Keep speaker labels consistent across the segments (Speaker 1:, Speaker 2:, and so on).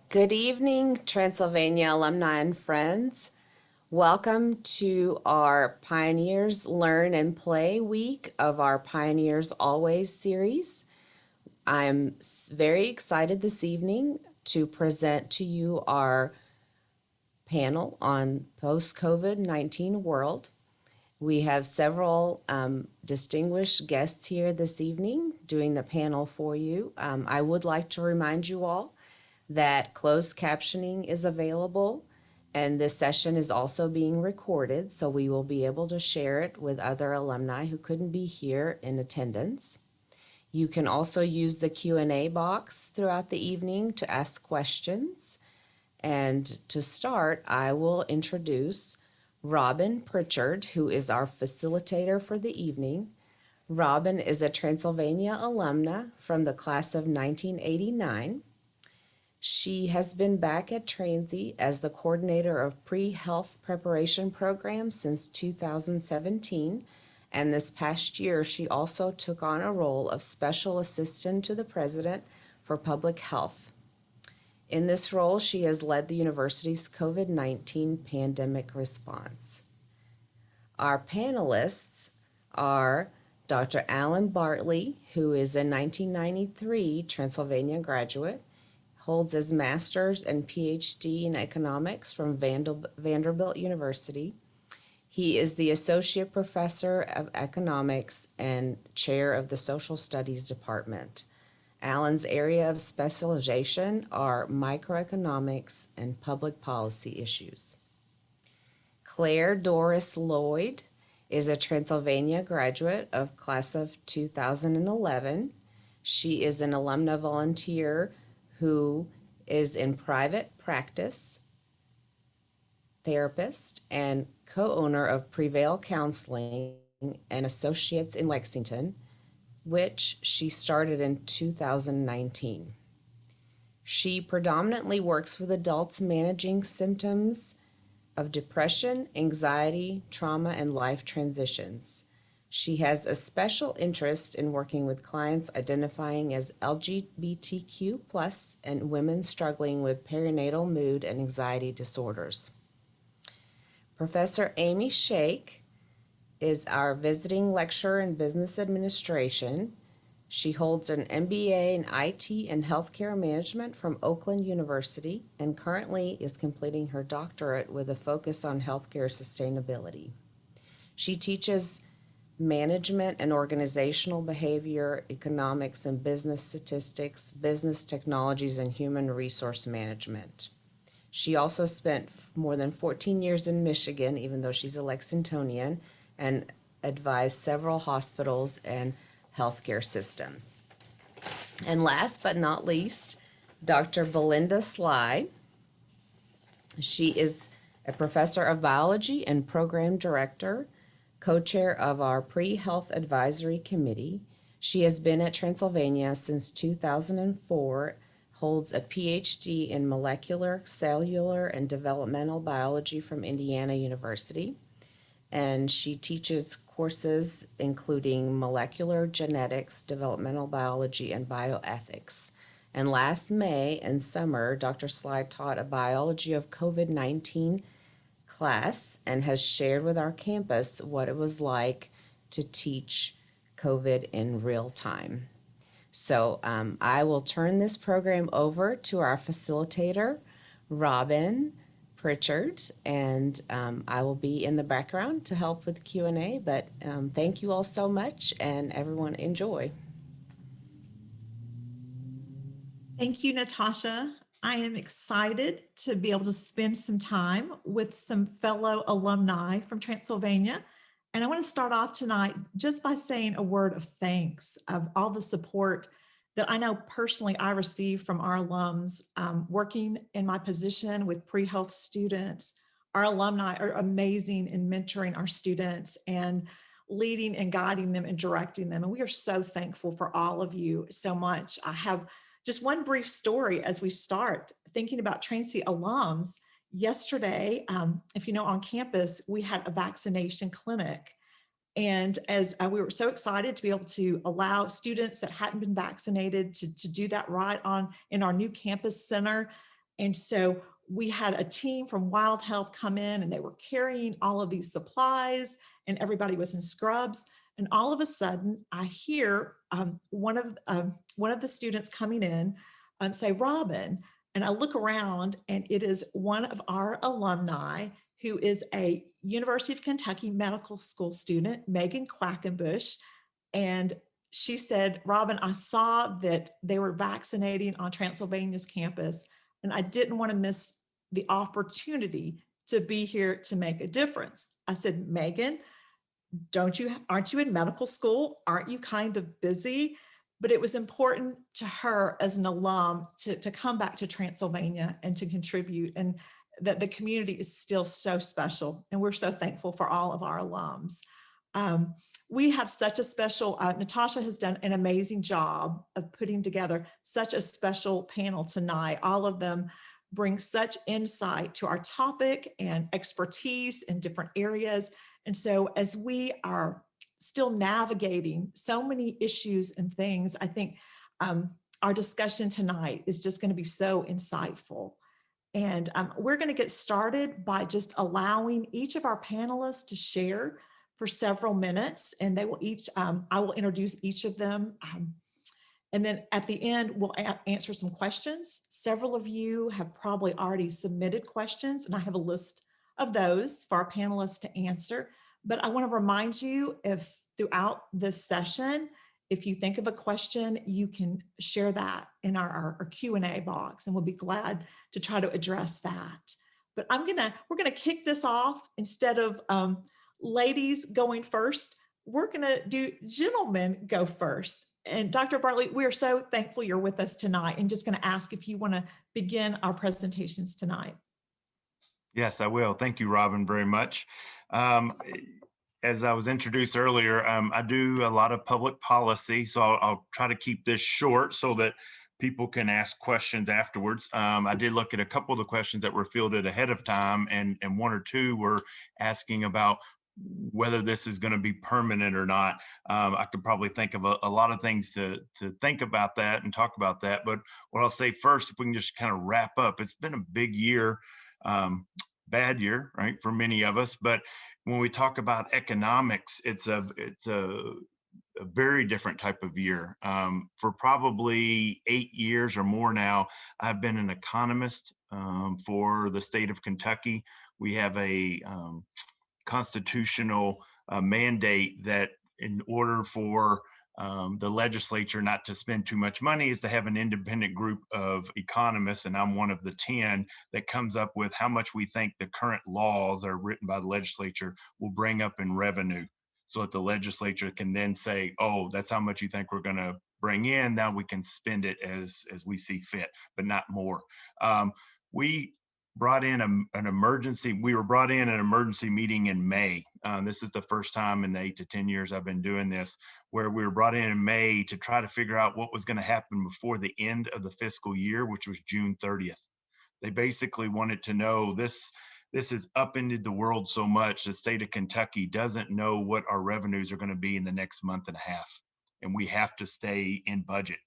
Speaker 1: Good evening, Transylvania alumni and friends. Welcome to our Pioneers Learn and Play week of our Pioneers Always series. I'm very excited this evening to present to you our panel on post-COVID-19 world. We have several distinguished guests here this evening doing the panel for you. I would like to remind you all that closed captioning is available, and this session is also being recorded, so we will be able to share it with other alumni who couldn't be here in attendance. You can also use the Q&A box throughout the evening to ask questions. And to start, I will introduce Robin Pritchard, who is our facilitator for the evening. Robin is a Transylvania alumna from the class of 1989. She has been back at Transy as the coordinator of pre-health preparation programs since 2017, and this past year she also took on a role of special assistant to the president for public health. In this role, she has led the university's COVID-19 pandemic response. Our panelists are Dr. Alan Bartley, who is a 1993 Transylvania graduate, holds his master's and PhD in economics from Vanderbilt University. He is the associate professor of economics and chair of the social studies department. Alan's area of specialization are microeconomics and public policy issues. Claire Doris Lloyd is a Transylvania graduate of class of 2011. She is an alumna volunteer who is in private practice, therapist, and co-owner of Prevail Counseling and Associates in Lexington, which she started in 2019. She predominantly works with adults managing symptoms of depression, anxiety, trauma, and life transitions. She has a special interest in working with clients identifying as LGBTQ+ and women struggling with perinatal mood and anxiety disorders. Professor Amy Shake is our visiting lecturer in business administration. She holds an MBA in IT and healthcare management from Oakland University and currently is completing her doctorate with a focus on healthcare sustainability. She teaches management and organizational behavior, economics and business statistics, business technologies, and human resource management. She also spent more than 14 years in Michigan, even though she's a Lexingtonian, and advised several hospitals and healthcare systems. And last but not least, Dr. Belinda Sly. She is a professor of biology and program director, co-chair of our Pre-Health Advisory Committee. She has been at Transylvania since 2004, holds a PhD in molecular, cellular, and developmental biology from Indiana University. And she teaches courses including molecular genetics, developmental biology, and bioethics. And last May and summer, Dr. Sly taught a biology of COVID-19 class and has shared with our campus what it was like to teach COVID in real time. So I will turn this program over to our facilitator, Robin Pritchard, and I will be in the background to help with Q&A, but thank you all so much, and everyone enjoy.
Speaker 2: Thank you, Natasha. I am excited to be able to spend some time with some fellow alumni from Transylvania. And I want to start off tonight just by saying a word of thanks of all the support that I know personally I receive from our alums. Working in my position with pre-health students, our alumni are amazing in mentoring our students and leading and guiding them and directing them. And we are so thankful for all of you so much. I have just one brief story as we start thinking about Transy alums. Yesterday, if you know, on campus, we had a vaccination clinic. And as we were so excited to be able to allow students that hadn't been vaccinated to do that right on in our new campus center, And so we had a team from Wild Health come in and they were carrying all of these supplies and everybody was in scrubs. And all of a sudden, I hear one of the students coming in say, Robin. And I look around and it is one of our alumni who is a University of Kentucky Medical School student, Megan Quackenbush. And she said, Robin, I saw that they were vaccinating on Transylvania's campus, and I didn't want to miss the opportunity to be here to make a difference. I said, Megan, aren't you in medical school? Aren't you kind of busy? But it was important to her as an alum to come back to Transylvania and to contribute, and that the community is still so special. And we're so thankful for all of our alums. Um, we have such a special, Natasha has done an amazing job of putting together such a special panel tonight. All of them bring such insight to our topic and expertise in different areas. And so as we are still navigating so many issues and things, I think our discussion tonight is just going to be so insightful. And we're going to get started by just allowing each of our panelists to share for several minutes, and they will each, I will introduce each of them. And then at the end, we'll answer some questions. Several of you have probably already submitted questions, and I have a list of those for our panelists to answer. But I want to remind you, if throughout this session, if you think of a question, you can share that in our Q&A box, and we'll be glad to try to address that. But we're gonna kick this off. Instead of ladies going first, we're gonna do gentlemen go first. And Dr. Bartley, we are so thankful you're with us tonight, and just gonna ask if you wanna begin our presentations tonight.
Speaker 3: Yes, I will. Thank you, Robin, very much. As I was introduced earlier, I do a lot of public policy, so I'll try to keep this short so that people can ask questions afterwards. I did look at a couple of the questions that were fielded ahead of time, and one or two were asking about whether this is going to be permanent or not. I could probably think of a lot of things to think about that and talk about that. But what I'll say first, if we can just kind of wrap up, it's been a big year, bad year, right, for many of us. But when we talk about economics, it's a very different type of year. For probably 8 years or more now, I've been an economist for the state of Kentucky. We have a constitutional mandate that in order for the legislature not to spend too much money is to have an independent group of economists, and I'm one of the 10 that comes up with how much we think the current laws that are written by the legislature will bring up in revenue, so that the legislature can then say, oh, that's how much you think we're going to bring in. Now we can spend it as we see fit, but not more. We brought in an emergency. We were brought in an emergency meeting in May. This is the first time in the 8 to 10 years I've been doing this, where we were brought in May to try to figure out what was going to happen before the end of the fiscal year, which was June 30th. They basically wanted to know this has upended the world so much. The state of Kentucky doesn't know what our revenues are going to be in the next month and a half, and we have to stay in budget.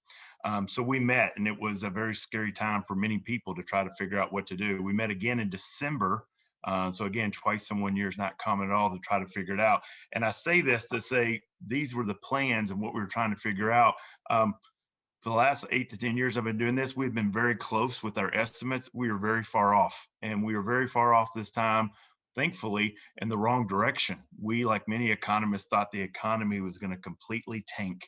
Speaker 3: So we met, and it was a very scary time for many people to try to figure out what to do. We met again in December. So again, twice in 1 year is not common at all, to try to figure it out. And I say this to say these were the plans and what we were trying to figure out. For the last 8 to 10 years I've been doing this, we've been very close with our estimates. We were very far off, and we were very far off this time, thankfully, in the wrong direction. We, like many economists, thought the economy was going to completely tank,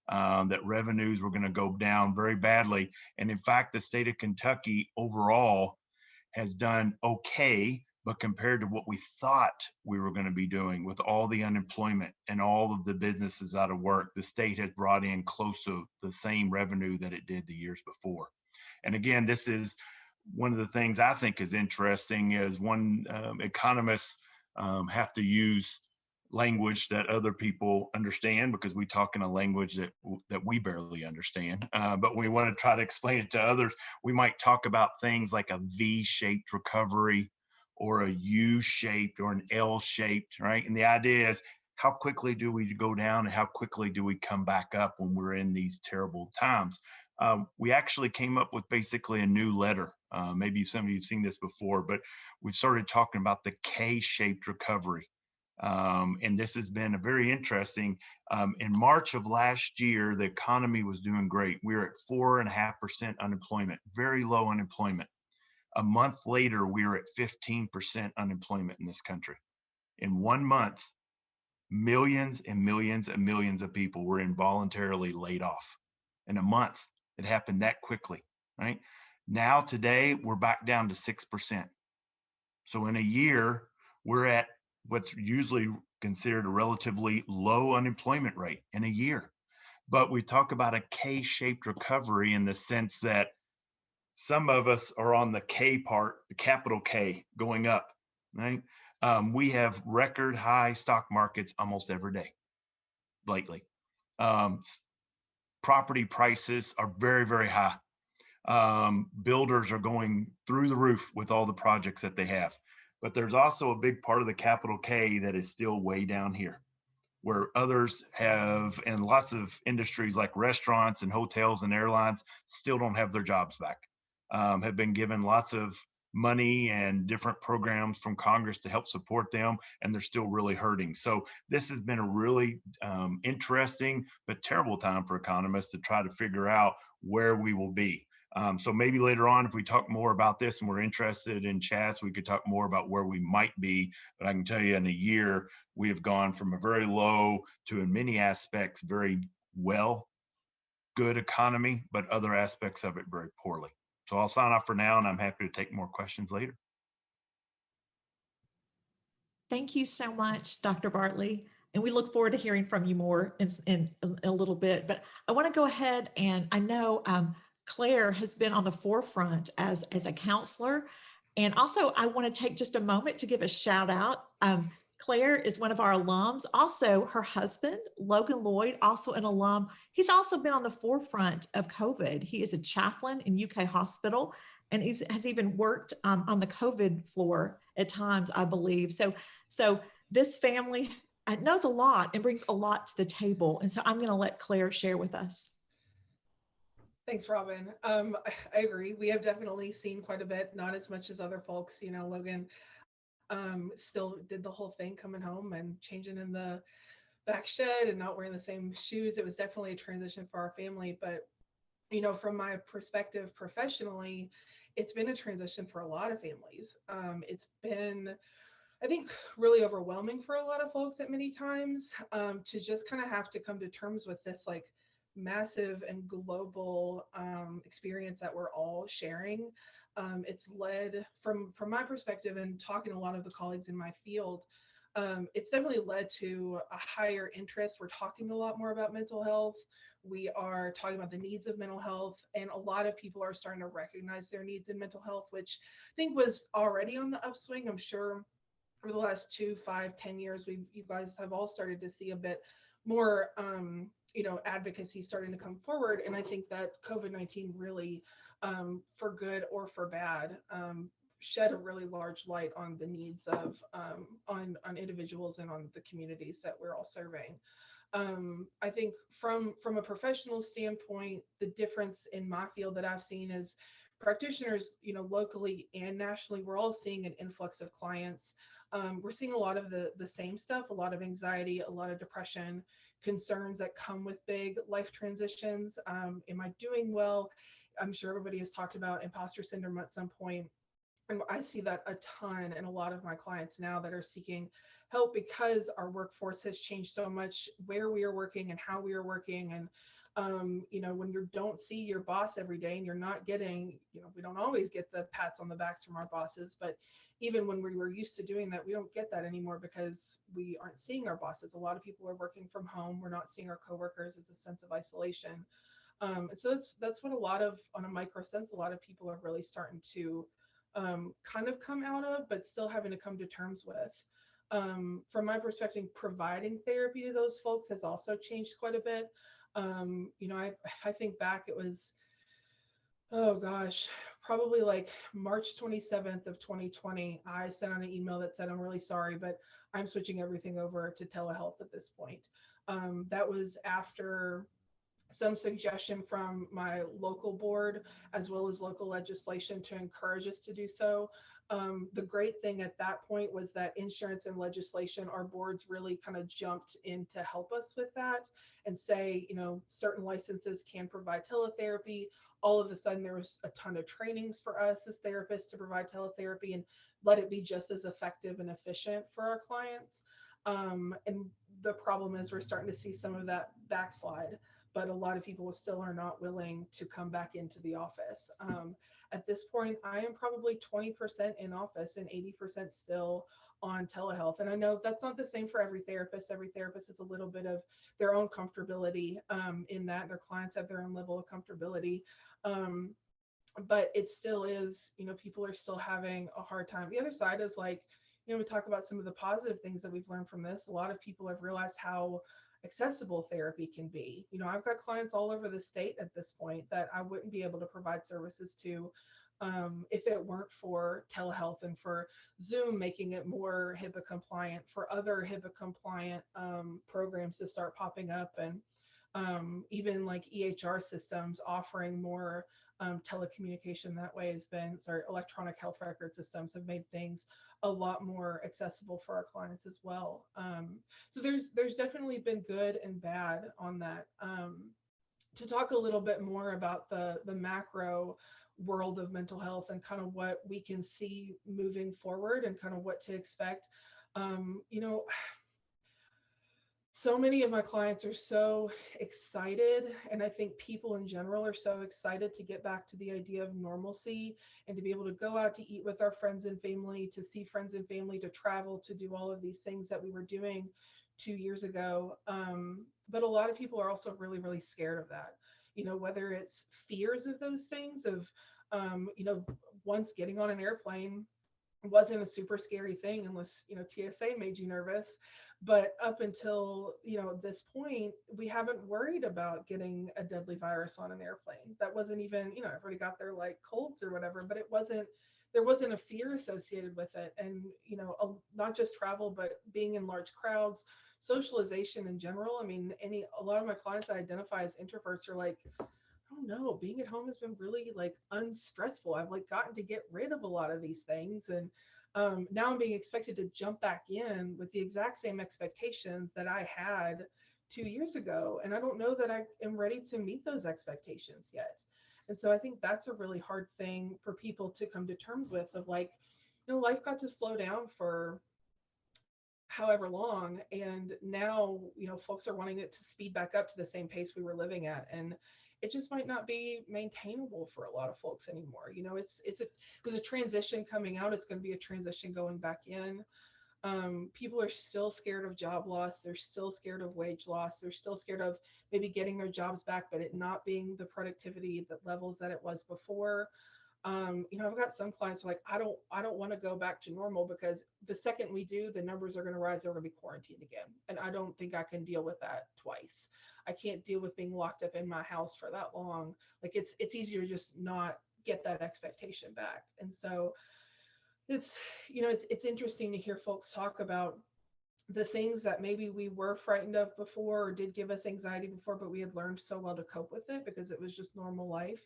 Speaker 3: that revenues were going to go down very badly. And in fact, the state of Kentucky overall has done okay, but compared to what we thought we were going to be doing with all the unemployment and all of the businesses out of work, the state has brought in close to the same revenue that it did the years before. And again, this is one of the things I think is interesting is economists have to use language that other people understand, because we talk in a language that we barely understand. But when we want to try to explain it to others, we might talk about things like a V-shaped recovery or a U-shaped or an L-shaped, right? And the idea is, how quickly do we go down and how quickly do we come back up when we're in these terrible times? We actually came up with basically a new letter Maybe some of you have seen this before, but we started talking about the K-shaped recovery. And this has been a very interesting. In March of last year, the economy was doing great. We were at 4.5% unemployment, very low unemployment. A month later, we were at 15% unemployment in this country. In 1 month, millions and millions and millions of people were involuntarily laid off. In a month, it happened that quickly, right? Now, today, we're back down to 6%. So in a year, we're at what's usually considered a relatively low unemployment rate in a year. But we talk about a K-shaped recovery in the sense that some of us are on the K part, the capital K, going up, right? We have record high stock markets almost every day lately. Property prices are very, very high. Builders are going through the roof with all the projects that they have. But there's also a big part of the capital K that is still way down here, where others have, and lots of industries like restaurants and hotels and airlines still don't have their jobs back, have been given lots of money and different programs from Congress to help support them, and they're still really hurting. So this has been a really interesting but terrible time for economists to try to figure out where we will be. So maybe later on, if we talk more about this and we're interested in chats, we could talk more about where we might be. But I can tell you in a year, we have gone from a very low to, in many aspects, very well, good economy, but other aspects of it very poorly. So I'll sign off for now, and I'm happy to take more questions later.
Speaker 2: Thank you so much, Dr. Bartley. And we look forward to hearing from you more in a little bit. But I want to go ahead, and I know Claire has been on the forefront as a counselor. And also, I want to take just a moment to give a shout out. Claire is one of our alums. Also, her husband, Logan Lloyd, also an alum. He's also been on the forefront of COVID. He is a chaplain in UK hospital, and he has even worked on the COVID floor at times, I believe. So this family knows a lot and brings a lot to the table. And so I'm going to let Claire share with us.
Speaker 4: Thanks, Robin. I agree. We have definitely seen quite a bit, not as much as other folks. You know, Logan still did the whole thing coming home and changing in the back shed and not wearing the same shoes. It was definitely a transition for our family. But, you know, from my perspective professionally, it's been a transition for a lot of families. It's been, I think, really overwhelming for a lot of folks at many times to just kind of have to come to terms with this like massive and global experience that we're all sharing. It's led, from my perspective and talking to a lot of the colleagues in my field, it's definitely led to a higher interest. We're talking a lot more about mental health. We are talking about the needs of mental health, and a lot of people are starting to recognize their needs in mental health, which I think was already on the upswing. I'm sure over the last 2, 5, 10 years, you guys have all started to see a bit more, you know, advocacy starting to come forward. And I think that COVID-19 really, for good or for bad, shed a really large light on the needs of on individuals and on the communities that we're all serving. I think from a professional standpoint, the difference in my field that I've seen is practitioners, you know, locally and nationally, we're all seeing an influx of clients. We're seeing a lot of the same stuff, a lot of anxiety, a lot of depression, concerns that come with big life transitions. Am I doing well? I'm sure everybody has talked about imposter syndrome at some point. And I see that a ton in a lot of my clients now that are seeking help because our workforce has changed so much, where we are working and how we are working. And, you know, when you don't see your boss every day and you're not getting, you know, we don't always get the pats on the backs from our bosses, but even when we were used to doing that, we don't get that anymore because we aren't seeing our bosses. A lot of people are working from home. We're not seeing our coworkers. It's a sense of isolation. And so that's what a lot of, on a micro sense, a lot of people are really starting to kind of come out of, but still having to come to terms with. From my perspective, providing therapy to those folks has also changed quite a bit. You know, I think back, it was, oh gosh, probably like March 27th of 2020, I sent out an email that said, I'm really sorry, but I'm switching everything over to telehealth at this point. That was after some suggestion from my local board as well as local legislation to encourage us to do so. The great thing at that point was that insurance and legislation, our boards really kind of jumped in to help us with that and say, certain licenses can provide teletherapy. All of a sudden, there was a ton of trainings for us as therapists to provide teletherapy and let it be just as effective and efficient for our clients. And the problem is we're starting to see some of that backslide, but a lot of people still are not willing to come back into the office. At this point, I am probably 20% in office and 80% still on telehealth. And I know that's not the same for every therapist. Every therapist is a little bit of their own comfortability in that. Their clients have their own level of comfortability. But it still is, people are still having a hard time. The other side is like, we talk about some of the positive things that we've learned from this. A lot of people have realized how accessible therapy can be. I've got clients all over the state at this point that I wouldn't be able to provide services to if it weren't for telehealth and for Zoom making it more HIPAA compliant, for other HIPAA compliant programs to start popping up, and even like EHR systems offering more telecommunication that way electronic health record systems have made things a lot more accessible for our clients as well. So there's definitely been good and bad on that. To talk a little bit more about the macro world of mental health and kind of what we can see moving forward and kind of what to expect. So many of my clients are so excited, and I think people in general are so excited to get back to the idea of normalcy and to be able to go out to eat with our friends and family, to see friends and family, to travel, to do all of these things that we were doing 2 years ago. But a lot of people are also really, really scared of that, whether it's fears of those things of, once getting on an airplane wasn't a super scary thing unless TSA made you nervous, but up until this point we haven't worried about getting a deadly virus on an airplane. That wasn't even, everybody got their like colds or whatever, but there wasn't a fear associated with it. And not just travel, but being in large crowds, socialization in general. I mean, a lot of my clients that identify as introverts are like, I don't know, being at home has been really like unstressful. I've like gotten to get rid of a lot of these things. And now I'm being expected to jump back in with the exact same expectations that I had 2 years ago. And I don't know that I am ready to meet those expectations yet. And so I think that's a really hard thing for people to come to terms with, of like, life got to slow down for however long, and now folks are wanting it to speed back up to the same pace we were living at, and it just might not be maintainable for a lot of folks anymore. It was a transition coming out, it's going to be a transition going back in. People are still scared of job loss, they're still scared of wage loss, they're still scared of maybe getting their jobs back but it not being the productivity that levels that it was before. I've got some clients who are like, I don't want to go back to normal, because the second we do, the numbers are going to rise, they're going to be quarantined again. And I don't think I can deal with that twice. I can't deal with being locked up in my house for that long. Like it's easier to just not get that expectation back. And so it's interesting to hear folks talk about the things that maybe we were frightened of before or did give us anxiety before, but we had learned so well to cope with it because it was just normal life,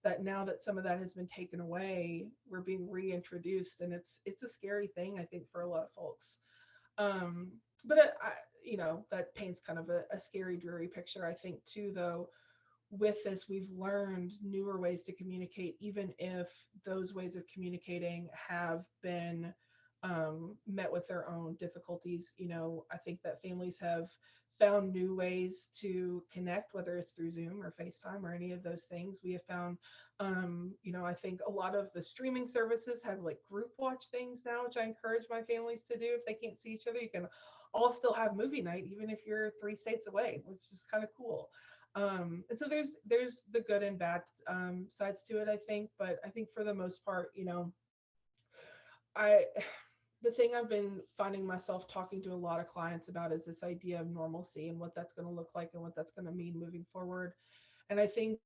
Speaker 4: that now that some of that has been taken away, we're being reintroduced, and it's a scary thing, I think, for a lot of folks. But that paints kind of a scary, dreary picture, I think, too, though. With this, we've learned newer ways to communicate, even if those ways of communicating have been met with their own difficulties. I think that families have found new ways to connect, whether it's through Zoom or FaceTime or any of those things. We have found, I think a lot of the streaming services have like group watch things now, which I encourage my families to do. If they can't see each other, you can all still have movie night, even if you're 3 states away, which is kind of cool. And so there's the good and bad sides to it, I think. But I think for the most part, the thing I've been finding myself talking to a lot of clients about is this idea of normalcy and what that's going to look like and what that's going to mean moving forward. And I think,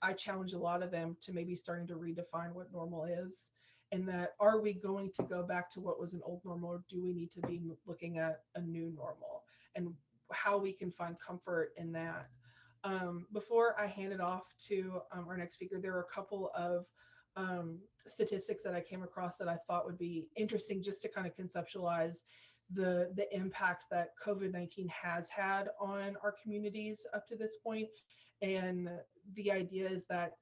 Speaker 4: I challenge a lot of them to maybe starting to redefine what normal is, and that, are we going to go back to what was an old normal, or do we need to be looking at a new normal, and how we can find comfort in that. Before I hand it off to our next speaker, there are a couple of statistics that I came across that I thought would be interesting just to kind of conceptualize the impact that COVID-19 has had on our communities up to this point. And the idea is that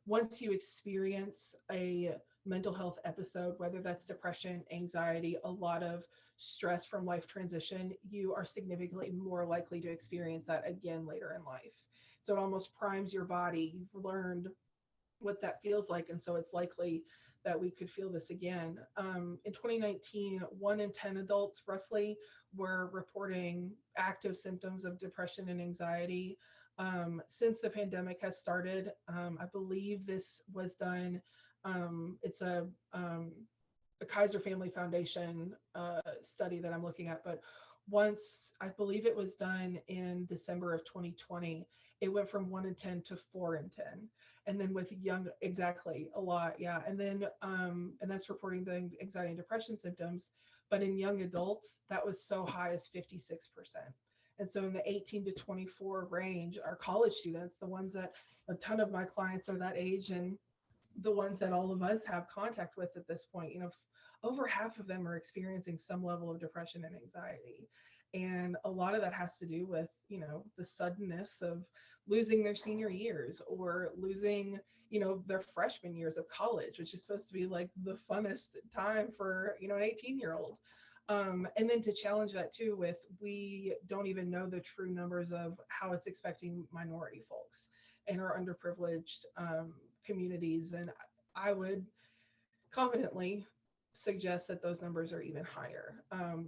Speaker 4: once you experience a mental health episode, whether that's depression, anxiety, a lot of stress from life transition, you are significantly more likely to experience that again later in life. So it almost primes your body. You've learned what that feels like. And so it's likely that we could feel this again. In 2019, 1 in 10 adults roughly were reporting active symptoms of depression and anxiety. Since the pandemic has started, I believe this was done. It's a Kaiser Family Foundation study that I'm looking at, but once I believe it was done in December of 2020, it went from 1 in 10 to 4 in 10. And then with young, exactly, a lot, yeah. And then, and that's reporting the anxiety and depression symptoms. But in young adults, that was so high as 56%. And so in the 18 to 24 range, our college students, the ones that a ton of my clients are that age, and the ones that all of us have contact with at this point, over half of them are experiencing some level of depression and anxiety. And a lot of that has to do with, the suddenness of losing their senior years or losing, their freshman years of college, which is supposed to be like the funnest time for, an 18-year-old. And then to challenge that too with, we don't even know the true numbers of how it's affecting minority folks and our underprivileged communities. And I would confidently suggest that those numbers are even higher,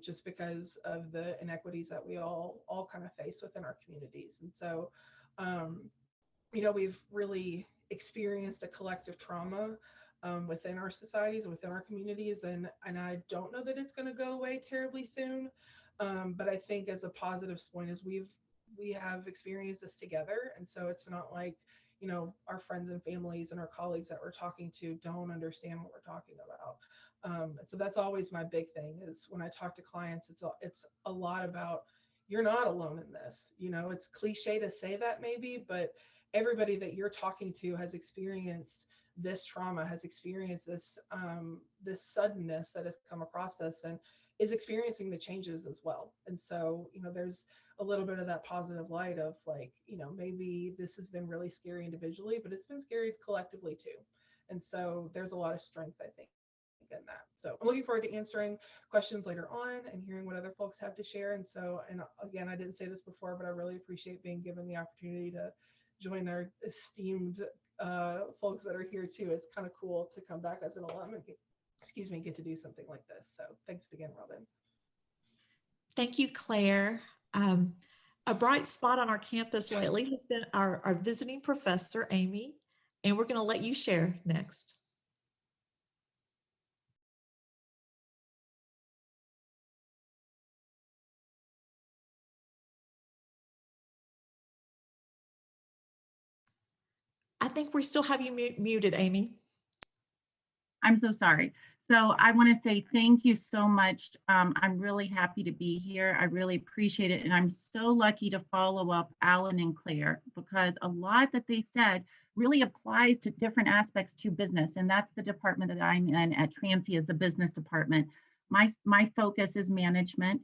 Speaker 4: just because of the inequities that we all kind of face within our communities. And so, we've really experienced a collective trauma within our societies, within our communities, and I don't know that it's going to go away terribly soon. But I think as a positive point is we have experienced this together, and so it's not like our friends and families and our colleagues that we're talking to don't understand what we're talking about. And so that's always my big thing is when I talk to clients, it's a lot about you're not alone in this. It's cliche to say that maybe, but everybody that you're talking to has experienced this trauma, has experienced this this suddenness that has come across us, and is experiencing the changes as well. And so, there's a little bit of that positive light of like, maybe this has been really scary individually, but it's been scary collectively too. And so there's a lot of strength, I think, in that. So I'm looking forward to answering questions later on and hearing what other folks have to share. And so, and again, I didn't say this before, but I really appreciate being given the opportunity to join our esteemed folks that are here too. It's kind of cool to come back as an alum and get to do something like this. So thanks again, Robin.
Speaker 2: Thank you, Claire. A bright spot on our campus lately has been our visiting professor, Amy, and we're going to let you share next. I think we still have you muted, Amy.
Speaker 5: I'm so sorry. So I want to say thank you so much. I'm really happy to be here. I really appreciate it. And I'm so lucky to follow up Alan and Claire, because a lot that they said really applies to different aspects to business. And that's the department that I'm in at Transy, is the business department. My focus is management.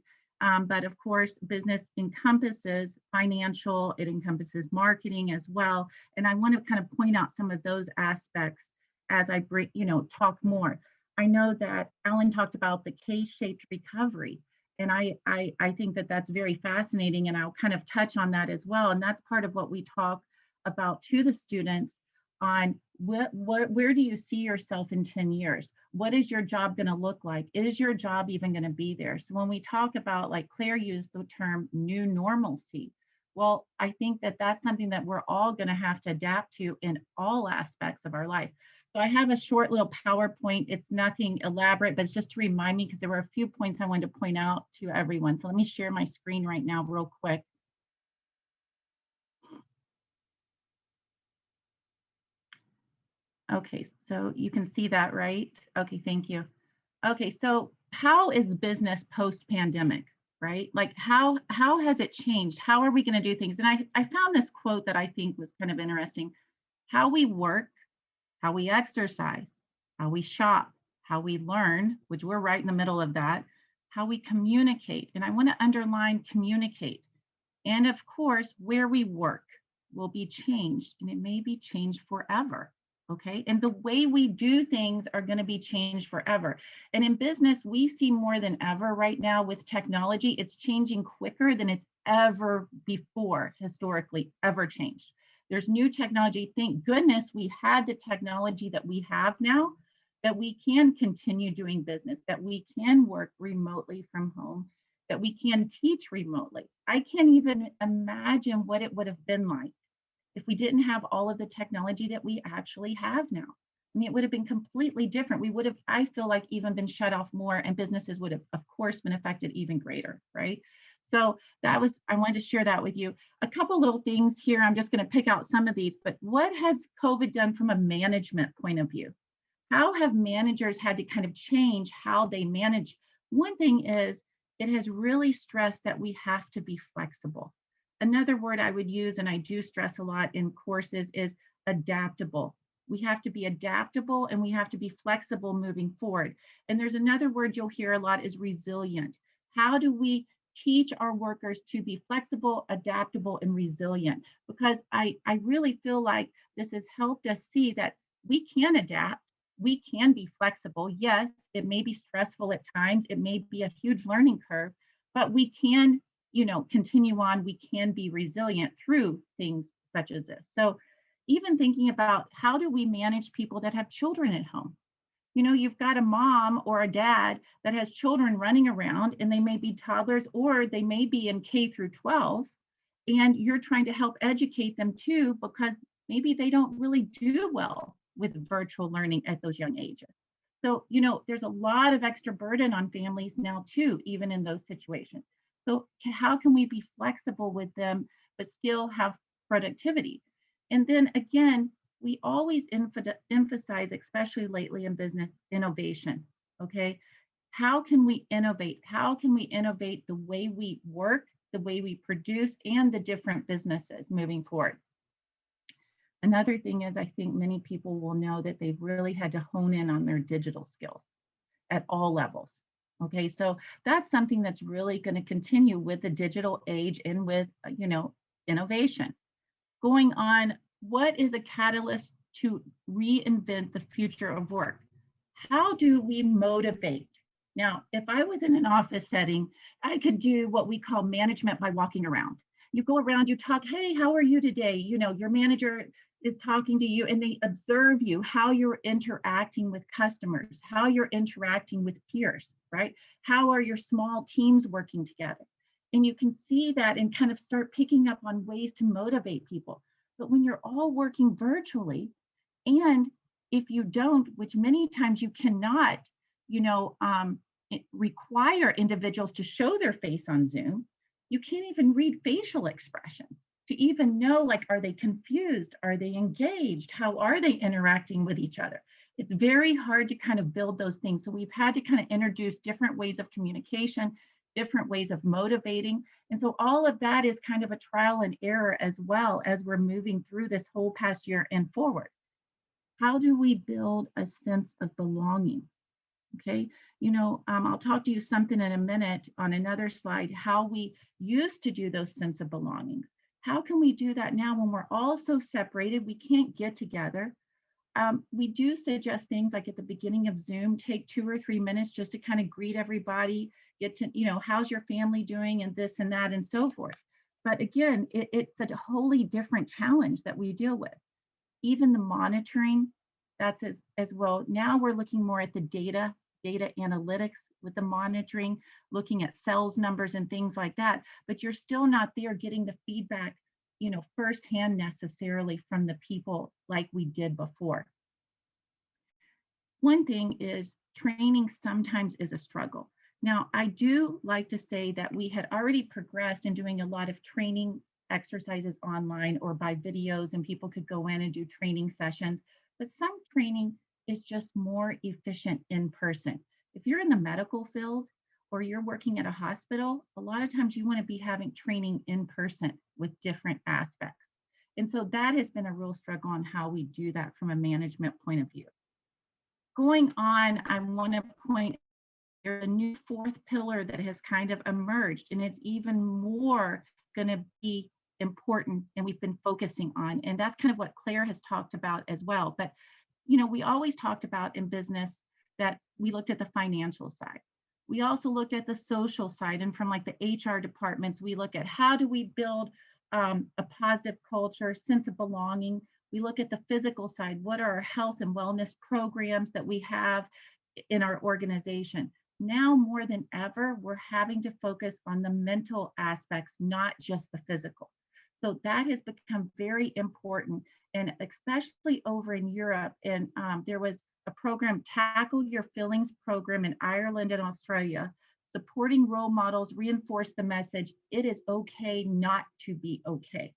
Speaker 5: But of course, business encompasses financial, it encompasses marketing as well. And I want to kind of point out some of those aspects as I talk more. I know that Alan talked about the K-shaped recovery, and I think that that's very fascinating, and I'll kind of touch on that as well. And that's part of what we talk about to the students on where do you see yourself in 10 years? What is your job going to look like? Is your job even going to be there? So when we talk about, like Claire used the term new normalcy, well, I think that that's something that we're all going to have to adapt to in all aspects of our life. So I have a short little PowerPoint. It's nothing elaborate, but it's just to remind me, because there were a few points I wanted to point out to everyone. So let me share my screen right now real quick. Okay, so you can see that, right? Okay, thank you. Okay, so how is business post-pandemic? right? Like how has it changed? How are we going to do things? And I found this quote that I think was kind of interesting. How we work, how we exercise, how we shop, how we learn, which we're right in the middle of that, how we communicate. And I want to underline communicate. And of course, where we work will be changed, and it may be changed forever. Okay. And the way we do things are going to be changed forever. And in business, we see more than ever right now with technology, it's changing quicker than it's ever before historically ever changed. There's new technology. Thank goodness we had the technology that we have now, that we can continue doing business, that we can work remotely from home, that we can teach remotely. I can't even imagine what it would have been like if we didn't have all of the technology that we actually have now. I mean, it would have been completely different. We would have, I feel like, even been shut off more, and businesses would have, of course, been affected even greater, right? So that was, I wanted to share that with you. A couple little things here. I'm just going to pick out some of these, but what has COVID done from a management point of view? How have managers had to kind of change how they manage? One thing is it has really stressed that we have to be flexible. Another word I would use, and I do stress a lot in courses, is adaptable. We have to be adaptable and we have to be flexible moving forward. And there's another word you'll hear a lot is resilient. How do we teach our workers to be flexible, adaptable, and resilient? Because I really feel like this has helped us see that we can adapt. We can be flexible. Yes, it may be stressful at times. It may be a huge learning curve, but we can, continue on. We can be resilient through things such as this. So even thinking about how do we manage people that have children at home? You've got a mom or a dad that has children running around, and they may be toddlers or they may be in K through 12, and you're trying to help educate them too, because maybe they don't really do well with virtual learning at those young ages. So, there's a lot of extra burden on families now too, even in those situations. So how can we be flexible with them, but still have productivity? And then again, we always emphasize, especially lately in business, innovation. Okay. How can we innovate? How can we innovate the way we work, the way we produce, and the different businesses moving forward? Another thing is, I think many people will know that they've really had to hone in on their digital skills at all levels. Okay, so that's something that's really going to continue with the digital age and with, innovation. Going on, what is a catalyst to reinvent the future of work? How do we motivate? Now, if I was in an office setting, I could do what we call management by walking around. You go around, you talk, hey, how are you today? Your manager is talking to you, and they observe you, how you're interacting with customers, how you're interacting with peers, right? How are your small teams working together? And you can see that and kind of start picking up on ways to motivate people. But when you're all working virtually, and if you don't, which many times you cannot, require individuals to show their face on Zoom, you can't even read facial expressions to even know, like, are they confused? Are they engaged? How are they interacting with each other? It's very hard to kind of build those things. So we've had to kind of introduce different ways of communication, different ways of motivating. And so all of that is kind of a trial and error as well as we're moving through this whole past year and forward. How do we build a sense of belonging? Okay, I'll talk to you something in a minute on another slide, how we used to do those sense of belongings. How can we do that now when we're all so separated, we can't get together? We do suggest things like at the beginning of Zoom, take 2 or 3 minutes just to kind of greet everybody, get to, how's your family doing, and this and that and so forth. But again, it's a wholly different challenge that we deal with. Even the monitoring, that's as well. Now we're looking more at the data analytics with the monitoring, looking at sales numbers and things like that, but you're still not there getting the feedback, firsthand necessarily from the people like we did before. One thing is training sometimes is a struggle. Now, I do like to say that we had already progressed in doing a lot of training exercises online or by videos, and people could go in and do training sessions, but some training is just more efficient in person. If you're in the medical field or you're working at a hospital, a lot of times you want to be having training in person with different aspects. And so that has been a real struggle on how we do that from a management point of view. Going on, I want to point there's a new fourth pillar that has kind of emerged, and it's even more going to be important, and we've been focusing on, and that's kind of what Claire has talked about as well. But we always talked about in business that we looked at the financial side. We also looked at the social side, and from like the HR departments, we look at how do we build a positive culture, sense of belonging. We look at the physical side. What are our health and wellness programs that we have in our organization? Now more than ever, we're having to focus on the mental aspects, not just the physical. So that has become very important, and especially over in Europe. And there was a program, Tackle Your Feelings program in Ireland and Australia, supporting role models, reinforce the message, it is okay not to be okay.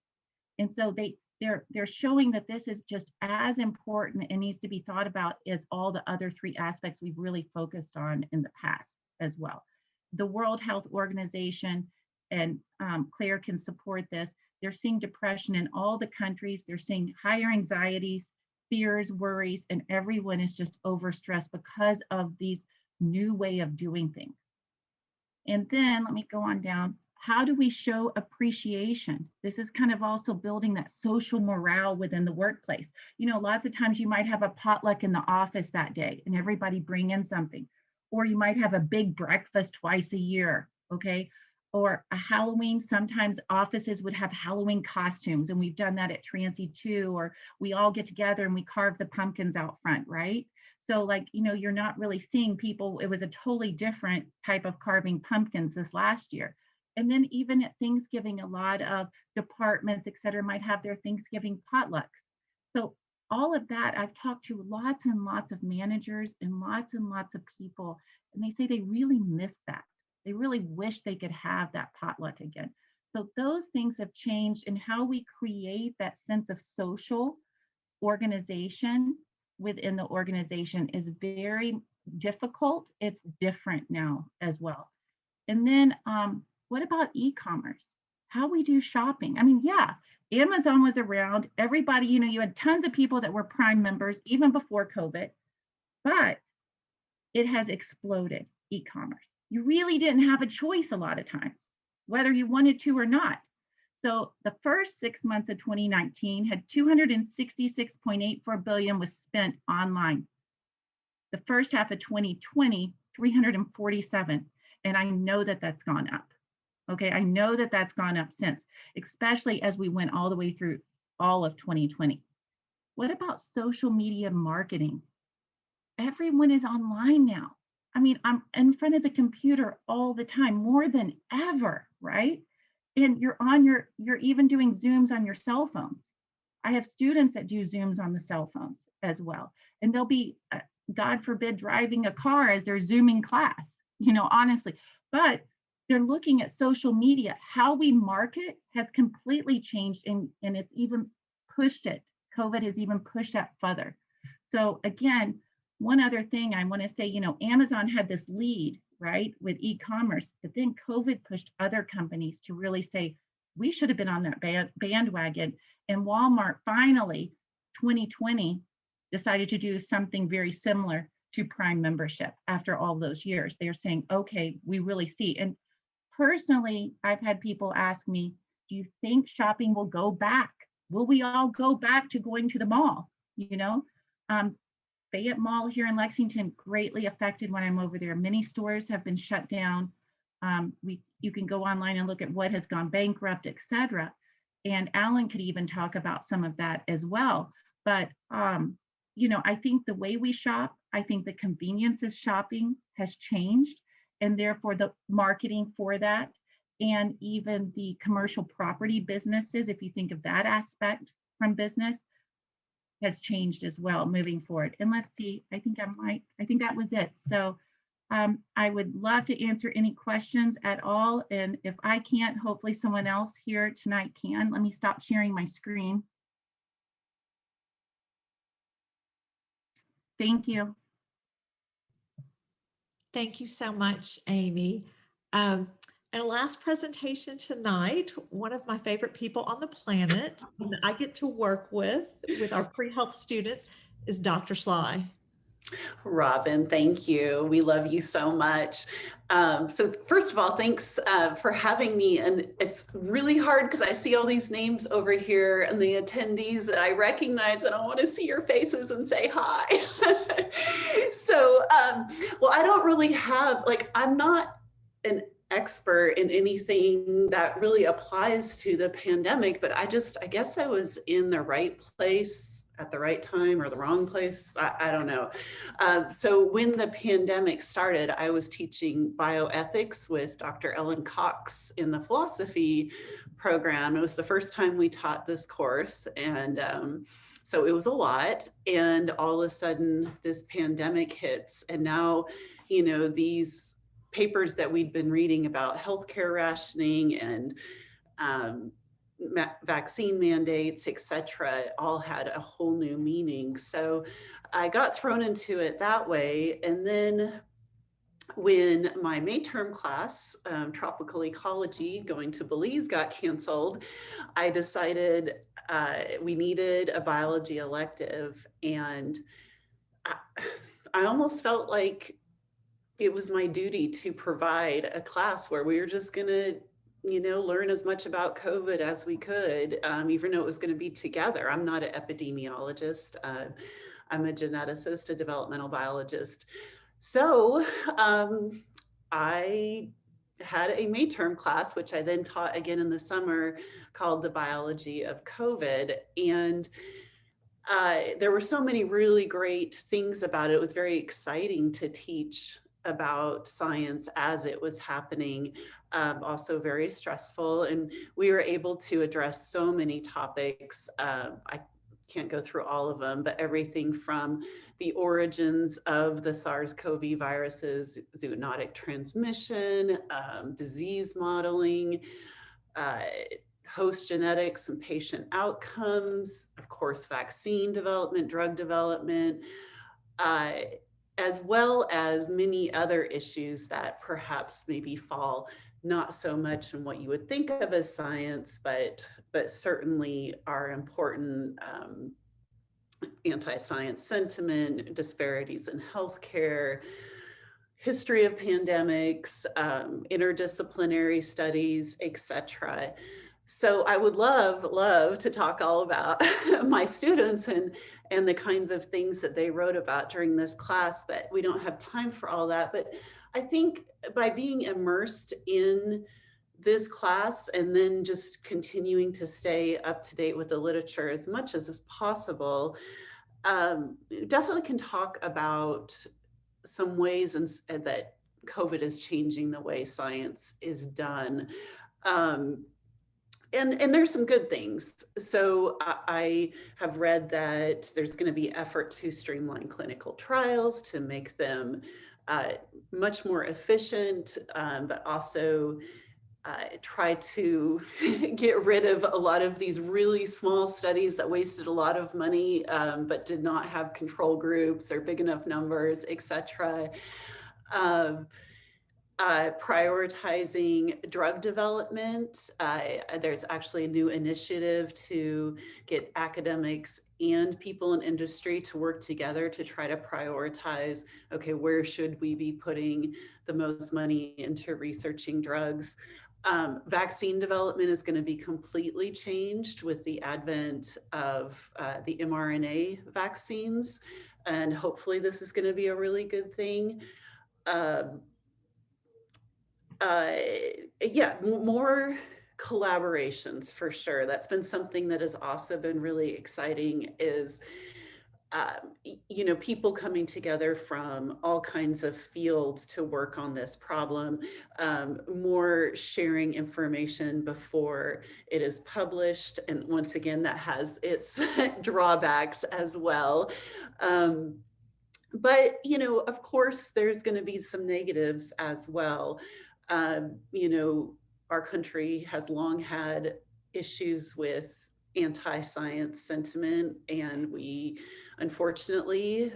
Speaker 5: And so they're showing that this is just as important and needs to be thought about as all the other three aspects we've really focused on in the past as well. The World Health Organization, and Claire can support this, they're seeing depression in all the countries. They're seeing higher anxieties, fears, worries, and everyone is just overstressed because of these new way of doing things. And then let me go on down. How do we show appreciation? This is kind of also building that social morale within the workplace. Lots of times you might have a potluck in the office that day and everybody bring in something, or you might have a big breakfast twice a year, okay? Or a Halloween, sometimes offices would have Halloween costumes, and we've done that at Transy too, or we all get together and we carve the pumpkins out front, right? So you're not really seeing people, it was a totally different type of carving pumpkins this last year. And then even at Thanksgiving, a lot of departments, et cetera, might have their Thanksgiving potlucks. So all of that, I've talked to lots and lots of managers and lots of people, and they say they really miss that. They really wish they could have that potluck again. So those things have changed, and how we create that sense of social organization within the organization is very difficult. It's different now as well. And then what about e-commerce? How we do shopping? I mean, yeah, Amazon was around. Everybody, you had tons of people that were Prime members even before COVID, but it has exploded, e-commerce. You really didn't have a choice a lot of times, whether you wanted to or not. So the first 6 months of 2019 had 266.84 billion was spent online. The first half of 2020, 347. And I know that that's gone up. Okay, I know that that's gone up since, especially as we went all the way through all of 2020. What about social media marketing? Everyone is online now. I mean, I'm in front of the computer all the time, more than ever, right? And you're even doing Zooms on your cell phones. I have students that do Zooms on the cell phones as well. And they'll be, God forbid, driving a car as they're Zooming class, honestly. But they're looking at social media. How we market has completely changed, and it's even pushed it. COVID has even pushed that further. So again, one other thing I want to say, Amazon had this lead, right, with e-commerce, but then COVID pushed other companies to really say, we should have been on that bandwagon. And Walmart finally, 2020, decided to do something very similar to Prime membership after all those years. They're saying, okay, we really see. And personally, I've had people ask me, do you think shopping will go back? Will we all go back to going to the mall? Fayette Mall here in Lexington, greatly affected when I'm over there. Many stores have been shut down. You can go online and look at what has gone bankrupt, et cetera. And Alan could even talk about some of that as well. But, I think the way we shop, I think the convenience of shopping has changed, and therefore the marketing for that, and even the commercial property businesses, if you think of that aspect from business, has changed as well moving forward. And let's see, I think that was it. So I would love to answer any questions at all. And if I can't, hopefully someone else here tonight can. Let me stop sharing my screen. Thank you.
Speaker 2: Thank you so much, Amy. And last presentation tonight, one of my favorite people on the planet that I get to work with our pre-health students is Dr. Sly.
Speaker 6: Robin, thank you. We love you so much. So first of all, thanks for having me. And it's really hard because I see all these names over here and the attendees that I recognize, and I want to see your faces and say hi. So, well, I don't really have, like, I'm not an expert in anything that really applies to the pandemic, but I guess I was in the right place at the right time or the wrong place. I don't know. So when the pandemic started, I was teaching bioethics with Dr. Ellen Cox in the philosophy program. It was the first time we taught this course. And so it was a lot. And all of a sudden this pandemic hits. And now, you know, these papers that we'd been reading about healthcare rationing and vaccine mandates, etc., all had a whole new meaning. So I got thrown into it that way. And then when my May term class, tropical ecology, going to Belize, got canceled, I decided we needed a biology elective. And I almost felt like it was my duty to provide a class where we were just going to, you know, learn as much about COVID as we could, even though it was going to be together. I'm not an epidemiologist. I'm a geneticist, a developmental biologist. So I had a May term class, which I then taught again in the summer, called The Biology of COVID. And there were so many really great things about it. It was very exciting to teach about science as it was happening, also very stressful. And we were able to address so many topics. I can't go through all of them, but everything from the origins of the SARS-CoV viruses, zoonotic transmission, disease modeling, host genetics and patient outcomes, of course, vaccine development, drug development, as well as many other issues that perhaps maybe fall not so much in what you would think of as science, but certainly are important. Anti-science sentiment, disparities in healthcare, history of pandemics, interdisciplinary studies, etc. So I would love to talk all about my students and the kinds of things that they wrote about during this class, but we don't have time for all that. But I think by being immersed in this class and then just continuing to stay up to date with the literature as much as is possible, definitely can talk about some ways that COVID is changing the way science is done. And there's some good things. So I have read that there's going to be effort to streamline clinical trials to make them much more efficient, but also try to get rid of a lot of these really small studies that wasted a lot of money, but did not have control groups or big enough numbers, etc. Prioritizing drug development. There's actually a new initiative to get academics and people in industry to work together to try to prioritize, okay, where should we be putting the most money into researching drugs? Vaccine development is going to be completely changed with the advent of the mRNA vaccines. And hopefully this is going to be a really good thing. Yeah, more collaborations for sure. That's been something that has also been really exciting is, you know, people coming together from all kinds of fields to work on this problem, more sharing information before it is published. And once again, that has its drawbacks as well. But, you know, of course, there's going to be some negatives as well. You know, our country has long had issues with anti-science sentiment, and we unfortunately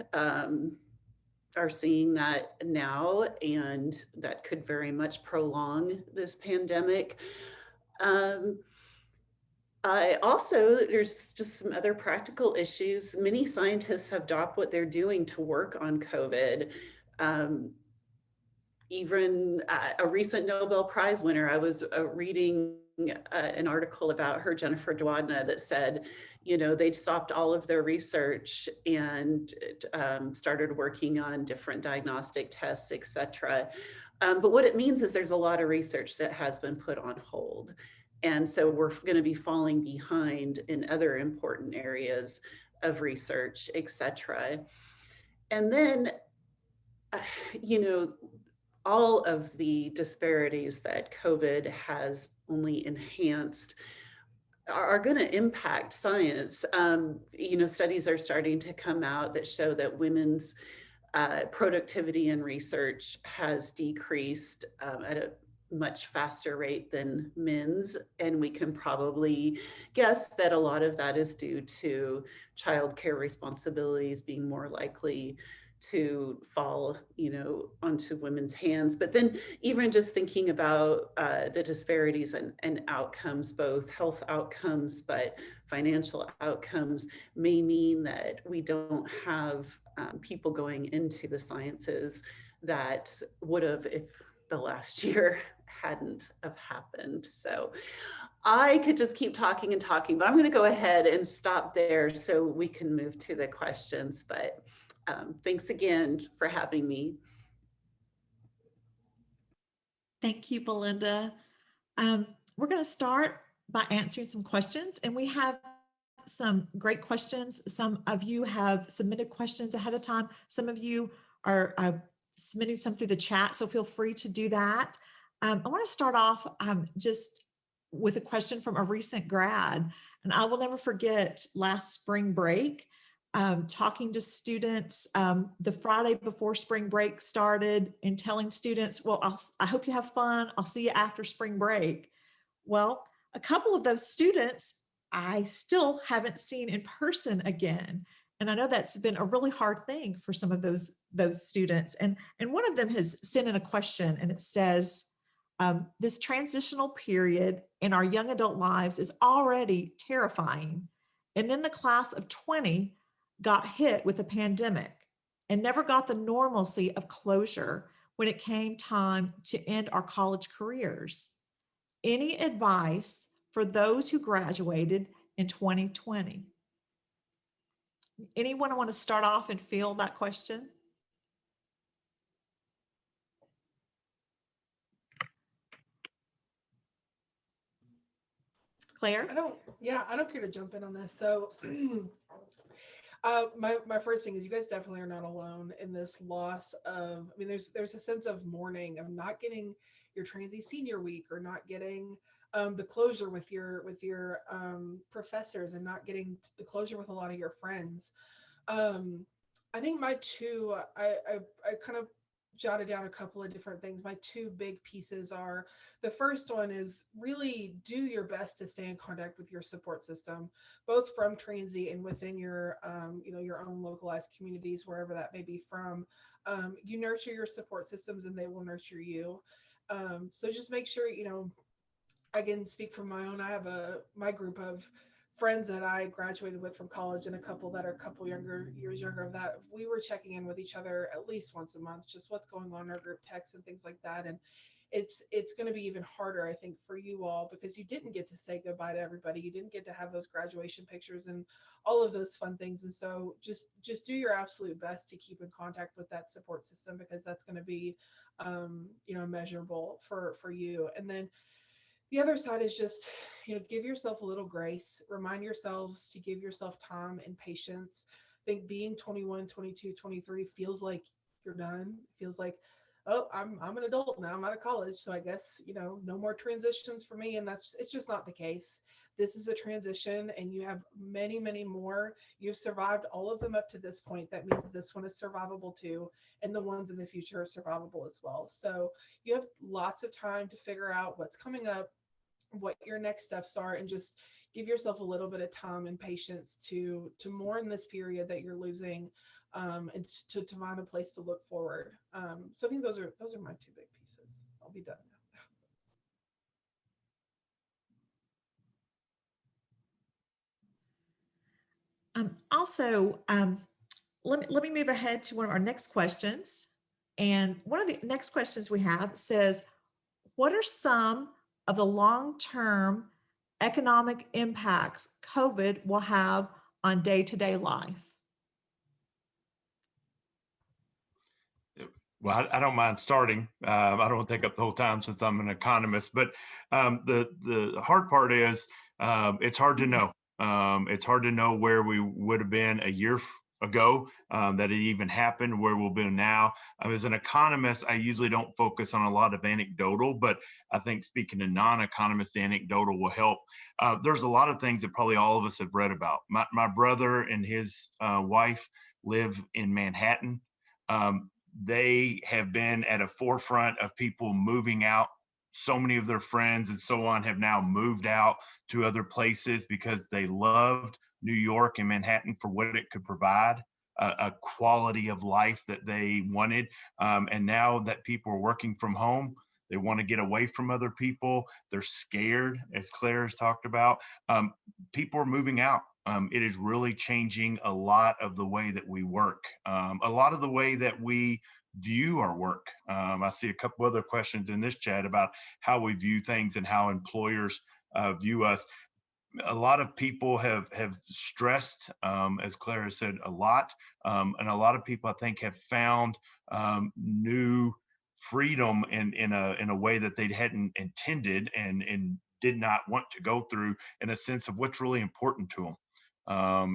Speaker 6: are seeing that now, and that could very much prolong this pandemic. I also, there's just some other practical issues. Many scientists have dropped what they're doing to work on COVID. Um, Even a recent Nobel Prize winner, I was reading an article about her, Jennifer Doudna, that said, they'd stopped all of their research and started working on different diagnostic tests, et cetera. But what it means is there's a lot of research that has been put on hold. And so we're going to be falling behind in other important areas of research, et cetera. And then, you know, all of the disparities that COVID has only enhanced are going to impact science. Studies are starting to come out that show that women's productivity in research has decreased at a much faster rate than men's. And we can probably guess that a lot of that is due to childcare responsibilities being more likely to fall, onto women's hands. But then even just thinking about the disparities and outcomes, both health outcomes, but financial outcomes, may mean that we don't have people going into the sciences that would have if the last year hadn't have happened. So I could just keep talking and talking, but I'm going to go ahead and stop there so we can move to the questions. But thanks again for having me.
Speaker 2: Thank you, Belinda. We're going to start by answering some questions, and we have some great questions. Some of you have submitted questions ahead of time. Some of you are submitting some through the chat, so feel free to do that. I want to start off just with a question from a recent grad, and I will never forget last spring break, talking to students the Friday before spring break started and telling students, well, I hope you have fun. I'll see you after spring break. Well, a couple of those students I still haven't seen in person again. And I know that's been a really hard thing for some of those students. And one of them has sent in a question, and it says, this transitional period in our young adult lives is already terrifying. And then the class of 20 got hit with a pandemic and never got the normalcy of closure when it came time to end our college careers. Any advice for those who graduated in 2020? Anyone want to start off and field that question? Claire?
Speaker 4: I don't care to jump in on this. So my first thing is you guys definitely are not alone in this loss of, I mean, there's a sense of mourning, of not getting your Transy senior week, or not getting the closure with your professors, and not getting the closure with a lot of your friends. I think my two, I kind of jotted down a couple of different things. My two big pieces are, the first one is really do your best to stay in contact with your support system, both from Transy and within your, your own localized communities, wherever that may be from. You nurture your support systems and they will nurture you. So just make sure, I can speak from my own. I have my group of friends that I graduated with from college, and a couple that are a couple years younger of that. We were checking in with each other at least once a month, just what's going on in our group texts and things like that. And it's going to be even harder, I think, for you all, because you didn't get to say goodbye to everybody. You didn't get to have those graduation pictures and all of those fun things. And so just do your absolute best to keep in contact with that support system, because that's going to be, measurable for you. And then the other side is just, give yourself a little grace. Remind yourselves to give yourself time and patience. I think being 21, 22, 23 feels like you're done. Feels like, oh, I'm an adult now. I'm out of college. So I guess, no more transitions for me. And it's just not the case. This is a transition, and you have many, many more. You've survived all of them up to this point. That means this one is survivable too. And the ones in the future are survivable as well. So you have lots of time to figure out what's coming up, what your next steps are, and just give yourself a little bit of time and patience to mourn this period that you're losing and to find a place to look forward. So I think those are my two big pieces. I'll be done now.
Speaker 2: Also, let me move ahead to one of our next questions. And one of the next questions we have says, what are some of the long-term economic impacts COVID will have on day-to-day life?
Speaker 3: Well, I don't mind starting. I don't want to take up the whole time since I'm an economist, but the hard part is it's hard to know. It's hard to know where we would have been a year ago that it even happened, where we'll be now. As an economist, I usually don't focus on a lot of anecdotal, but I think speaking to non-economists, the anecdotal will help. There's a lot of things that probably all of us have read about. My brother and his wife live in Manhattan. They have been at a forefront of people moving out. So many of their friends and so on have now moved out to other places because they loved New York and Manhattan for what it could provide, a quality of life that they wanted. And now that people are working from home, they want to get away from other people. They're scared, as Claire has talked about. People are moving out. It is really changing a lot of the way that we work, a lot of the way that we view our work. I see a couple other questions in this chat about how we view things and how employers view us. A lot of people have stressed, as Claire has said, a lot, and a lot of people I think have found new freedom in a way that they hadn't intended and did not want to go through, in a sense of what's really important to them.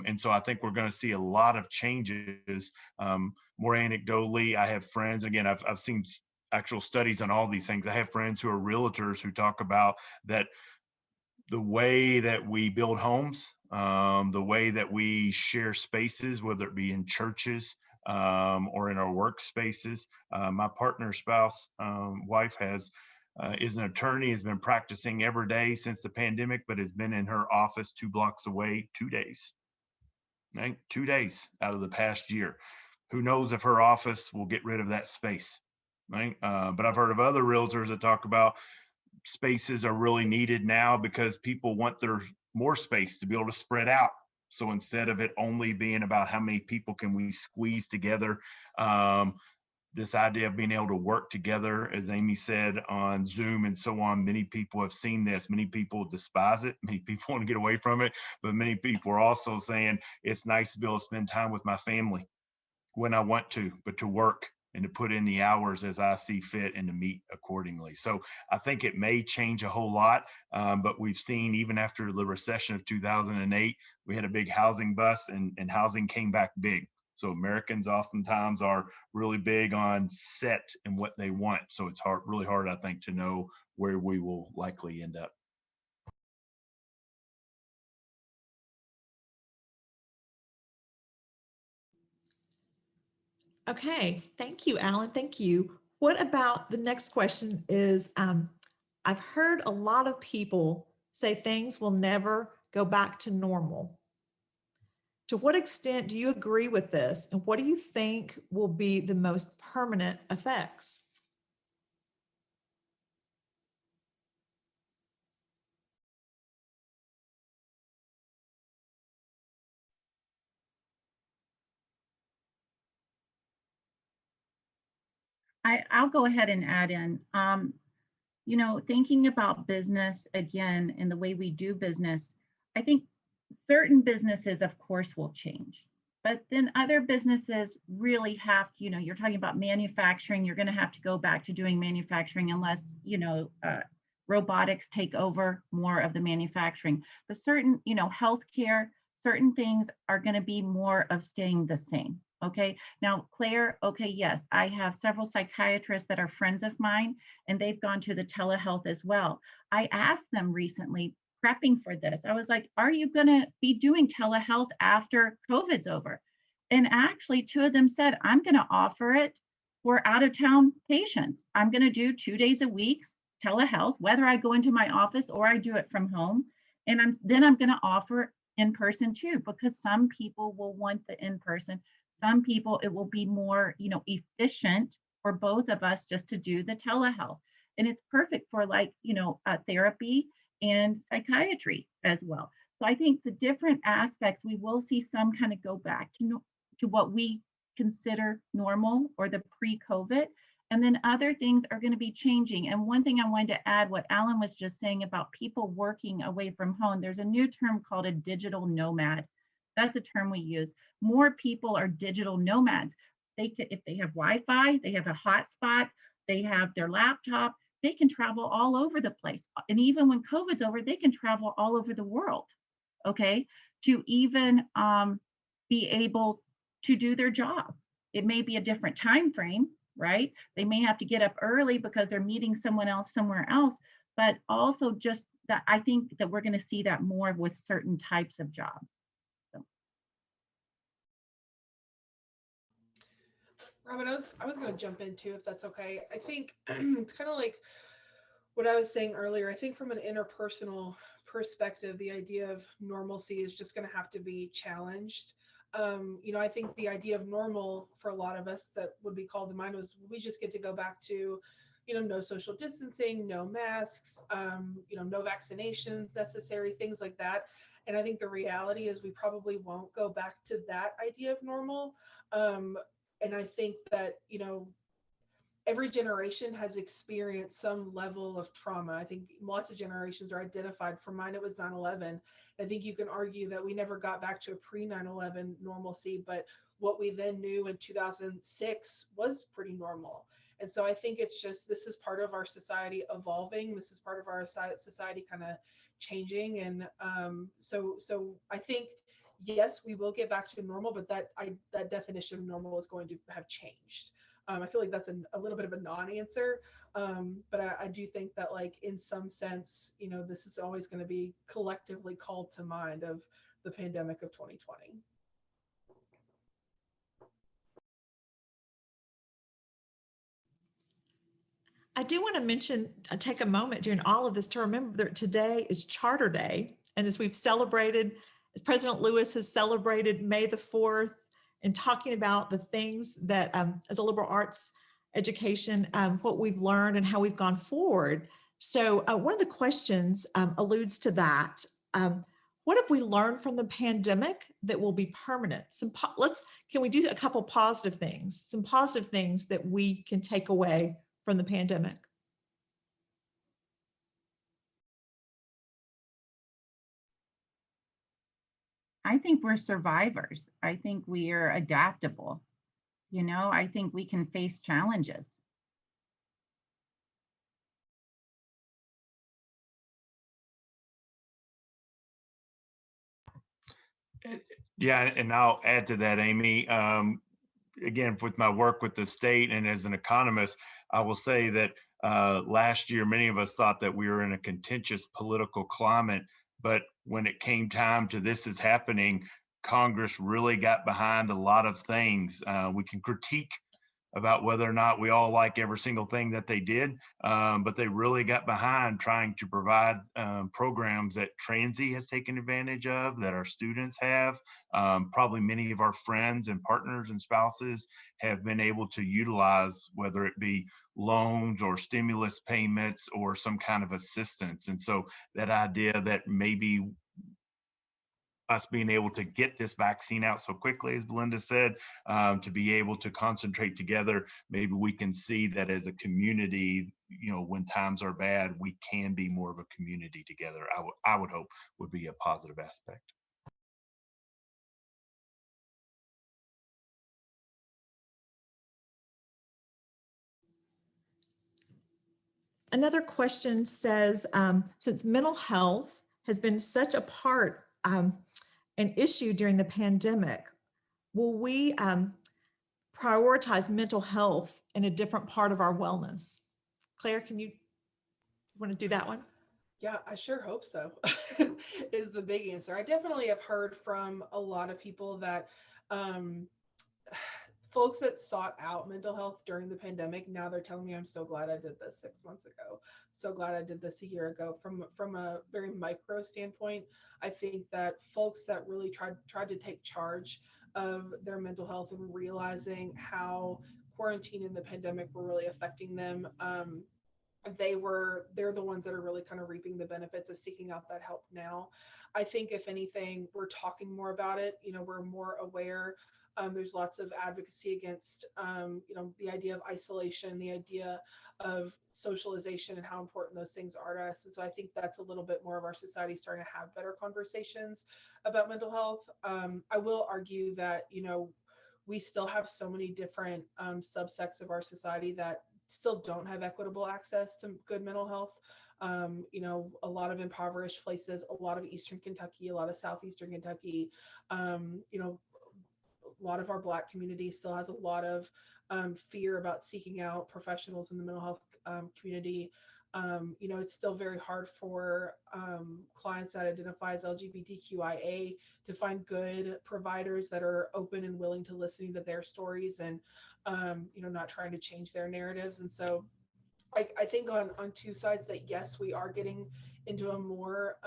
Speaker 3: And so I think we're going to see a lot of changes. More anecdotally, I have friends, again, I've seen actual studies on all these things. I have friends who are realtors who talk about that the way that we build homes, the way that we share spaces, whether it be in churches or in our workspaces. My partner's spouse, wife is an attorney, has been practicing every day since the pandemic, but has been in her office 2 blocks away 2 days, right? 2 days out of the past year. Who knows if her office will get rid of that space, right? But I've heard of other realtors that talk about spaces are really needed now because people want their more space to be able to spread out. So instead of it only being about how many people can we squeeze together, this idea of being able to work together, as Amy said, on Zoom and so on, many people have seen this. Many people despise it. Many people want to get away from it, but many people are also saying it's nice to be able to spend time with my family when I want to, but to work and to put in the hours as I see fit and to meet accordingly. So I think it may change a whole lot, but we've seen even after the recession of 2008, we had a big housing bust and housing came back big. So Americans oftentimes are really big on set and what they want. So it's really hard, I think, to know where we will likely end up.
Speaker 2: Okay, thank you, Alan. Thank you. What about the next question is, I've heard a lot of people say things will never go back to normal. To what extent do you agree with this? And what do you think will be the most permanent effects?
Speaker 5: I'll go ahead and add in. You know, thinking about business again and the way we do business, I think certain businesses, of course, will change. But then other businesses really have, you know, you're talking about manufacturing, you're going to have to go back to doing manufacturing unless, you know, robotics take over more of the manufacturing. But certain, you know, healthcare, certain things are going to be more of staying the same. Okay. Now, Claire, okay, yes, I have several psychiatrists that are friends of mine, and they've gone to the telehealth as well. I asked them recently, prepping for this, I was like, are you going to be doing telehealth after COVID's over? And actually, 2 of them said, I'm going to offer it for out of town patients. I'm going to do 2 days a week telehealth, whether I go into my office or I do it from home. And I'm going to offer in person too, because some people will want the in person. Some people, it will be more, efficient for both of us just to do the telehealth. And it's perfect for therapy and psychiatry as well. So I think the different aspects, we will see some kind of go back to what we consider normal or the pre-COVID. And then other things are going to be changing. And one thing I wanted to add, what Alan was just saying about people working away from home, there's a new term called a digital nomad. That's a term we use. More people are digital nomads. If they have Wi-Fi, they have a hotspot, they have their laptop, they can travel all over the place. And even when COVID's over, they can travel all over the world, okay, to even be able to do their job. It may be a different time frame, right? They may have to get up early because they're meeting someone else somewhere else, but also just that I think that we're going to see that more with certain types of jobs.
Speaker 4: Robin, I was going to jump in too, if that's okay. I think it's kind of like what I was saying earlier. I think from an interpersonal perspective, the idea of normalcy is just going to have to be challenged. I think the idea of normal for a lot of us that would be called to mind was we just get to go back to, no social distancing, no masks, no vaccinations necessary, things like that. And I think the reality is we probably won't go back to that idea of normal. And I think that, every generation has experienced some level of trauma. I think lots of generations are identified. For mine, it was 9/11. I think you can argue that we never got back to a pre-9/11 normalcy, but what we then knew in 2006 was pretty normal. And so I think it's just, this is part of our society evolving. This is part of our society kind of changing. And so I think, yes, we will get back to normal, but that definition of normal is going to have changed. I feel like that's a little bit of a non-answer, but I do think that, like, in some sense, this is always going to be collectively called to mind of the pandemic of 2020.
Speaker 2: I do want to mention, take a moment during all of this to remember that today is Charter Day. And as we've celebrated, as President Lewis has celebrated May the 4th, and talking about the things that as a liberal arts education, what we've learned and how we've gone forward. So one of the questions alludes to that. What have we learned from the pandemic that will be permanent? Can we do a couple positive things? Some positive things that we can take away from the pandemic.
Speaker 5: I think we're survivors. I think we are adaptable. I think we can face challenges.
Speaker 3: Yeah, and I'll add to that, Amy. Again, with my work with the state and as an economist, I will say that last year, many of us thought that we were in a contentious political climate. But when it came time to this is happening, Congress really got behind a lot of things. We can critique about whether or not we all like every single thing that they did, but they really got behind trying to provide programs that Transy has taken advantage of, that our students have, probably many of our friends and partners and spouses have been able to utilize, whether it be loans or stimulus payments or some kind of assistance. And so that idea that maybe us being able to get this vaccine out so quickly, as Belinda said, to be able to concentrate together, maybe we can see that as a community, when times are bad, we can be more of a community together. I would hope would be a positive aspect.
Speaker 2: Another question says, since mental health has been such a part, an issue during the pandemic, will we prioritize mental health in a different part of our wellness? Claire, can you want to do that one?
Speaker 4: Yeah, I sure hope so, is the big answer. I definitely have heard from a lot of people that folks that sought out mental health during the pandemic, now they're telling me, I'm so glad I did this 6 months ago. So glad I did this a year ago. From a very micro standpoint, I think that folks that really tried to take charge of their mental health and realizing how quarantine and the pandemic were really affecting them. They're the ones that are really kind of reaping the benefits of seeking out that help now. I think if anything, we're talking more about it. We're more aware. There's lots of advocacy against, the idea of isolation, the idea of socialization, and how important those things are to us. And so I think that's a little bit more of our society starting to have better conversations about mental health. I will argue that, we still have so many different subsects of our society that still don't have equitable access to good mental health. A lot of impoverished places, a lot of Eastern Kentucky, a lot of Southeastern Kentucky, a lot of our Black community still has a lot of fear about seeking out professionals in the mental health community. It's still very hard for clients that identify as LGBTQIA to find good providers that are open and willing to listening to their stories and, not trying to change their narratives. And so I think on two sides that, yes, we are getting into a more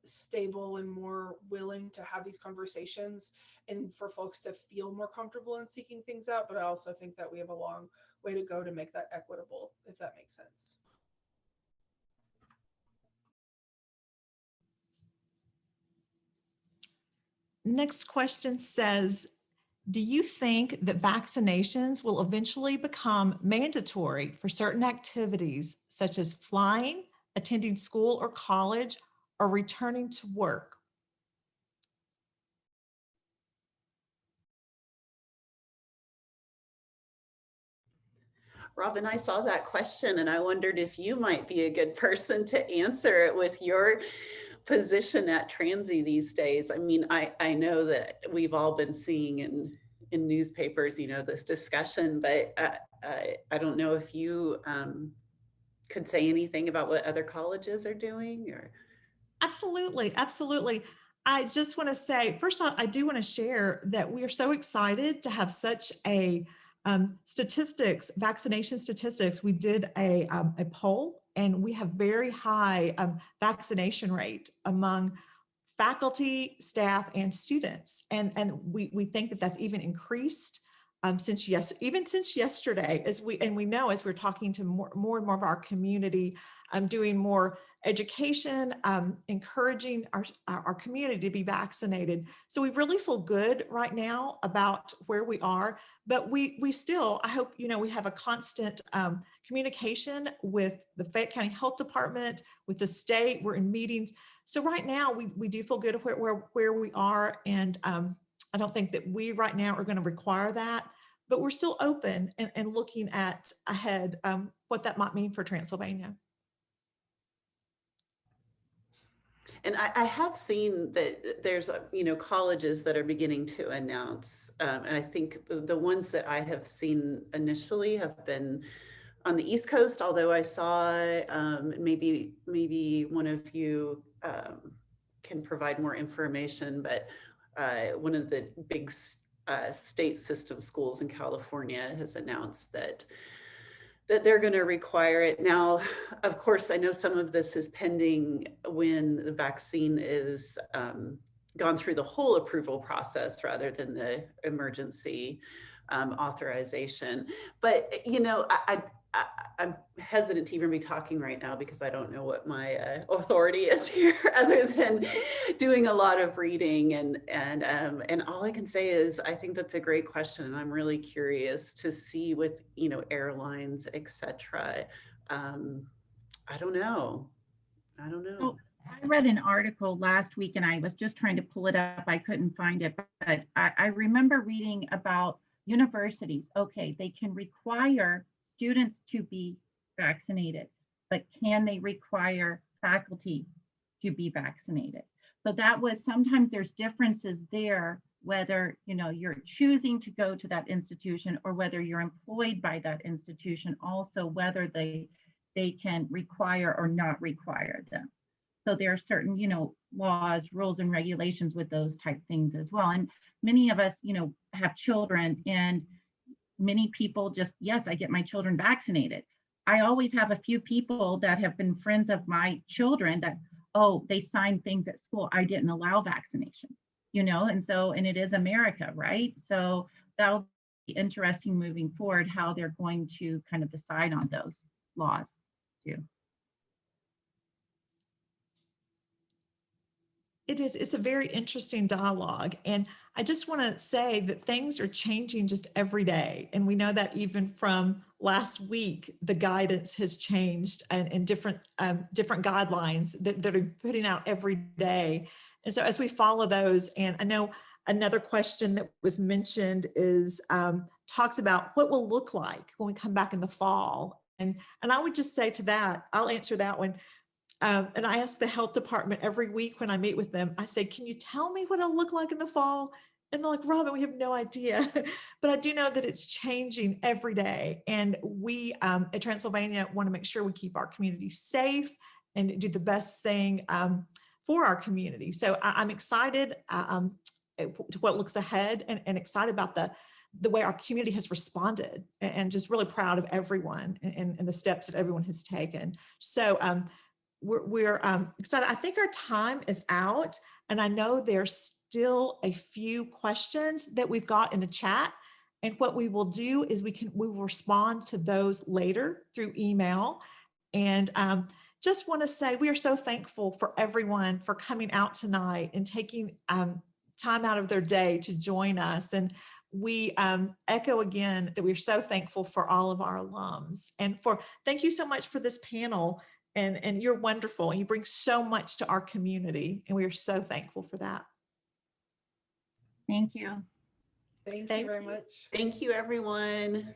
Speaker 4: stable and more willing to have these conversations and for folks to feel more comfortable in seeking things out. But I also think that we have a long way to go to make that equitable, if that makes sense.
Speaker 2: Next question says, do you think that vaccinations will eventually become mandatory for certain activities such as flying, attending school or college, or returning to work?
Speaker 6: Robin, I saw that question and I wondered if you might be a good person to answer it with your position at Transy these days. I mean, I know that we've all been seeing in newspapers, this discussion, but I don't know if you could say anything about what other colleges are doing or.
Speaker 2: Absolutely, absolutely. I just want to say, first off, I do want to share that we are so excited to have such a vaccination statistics. We did a poll and we have very high vaccination rate among faculty, staff, and students. And we think that that's even increased since yesterday, as we know, as we're talking to more and more of our community, doing more education, encouraging our community to be vaccinated. So we really feel good right now about where we are, but we still, I hope, we have a constant communication with the Fayette County Health Department, with the state. We're in meetings. So right now we do feel good where we are. And I don't think that we right now are going to require that, but we're still open and looking at ahead what that might mean for Transylvania.
Speaker 6: And I have seen that there's, colleges that are beginning to announce, and I think the ones that I have seen initially have been on the East Coast, although I saw maybe one of you can provide more information, but one of the big state system schools in California has announced that they're going to require it. Now, of course, I know some of this is pending when the vaccine is gone through the whole approval process rather than the emergency authorization. But, I'm hesitant to even be talking right now because I don't know what my authority is here other than doing a lot of reading. And all I can say is I think that's a great question. And I'm really curious to see with, airlines, et cetera. I don't know.
Speaker 5: So I read an article last week and I was just trying to pull it up. I couldn't find it, but I remember reading about universities. Okay, they can require students to be vaccinated, but can they require faculty to be vaccinated? So that was, sometimes there's differences there, whether you're choosing to go to that institution or whether you're employed by that institution, also whether they can require or not require them. So there are certain, laws, rules, and regulations with those type things as well. And many of us, have children, and many people just, yes, I get my children vaccinated. I always have a few people that have been friends of my children that, oh, they signed things at school. I didn't allow vaccinations. and it is America, right? So that'll be interesting moving forward, how they're going to kind of decide on those laws too.
Speaker 2: It's a very interesting dialogue. And I just want to say that things are changing just every day. And we know that even from last week, the guidance has changed and different guidelines that are putting out every day. And so as we follow those, and I know another question that was mentioned is talks about what will look like when we come back in the fall. And I would just say to that, I'll answer that one. And I ask the health department every week when I meet with them, I say, can you tell me what it'll look like in the fall? And they're like, Robin, we have no idea. But I do know that it's changing every day. And we at Transylvania want to make sure we keep our community safe and do the best thing for our community. So I'm excited to what looks ahead and excited about the way our community has responded, and just really proud of everyone and the steps that everyone has taken. So we're excited. I think our time is out, and I know there's still a few questions that we've got in the chat. And what we will do is we will respond to those later through email. And just want to say we are so thankful for everyone for coming out tonight and taking time out of their day to join us. And we echo again that we're so thankful for all of our alums, and thank you so much for this panel. And you're wonderful, and you bring so much to our community, and we are so thankful for that.
Speaker 5: Thank you.
Speaker 4: Thank you very much.
Speaker 6: Thank you, everyone.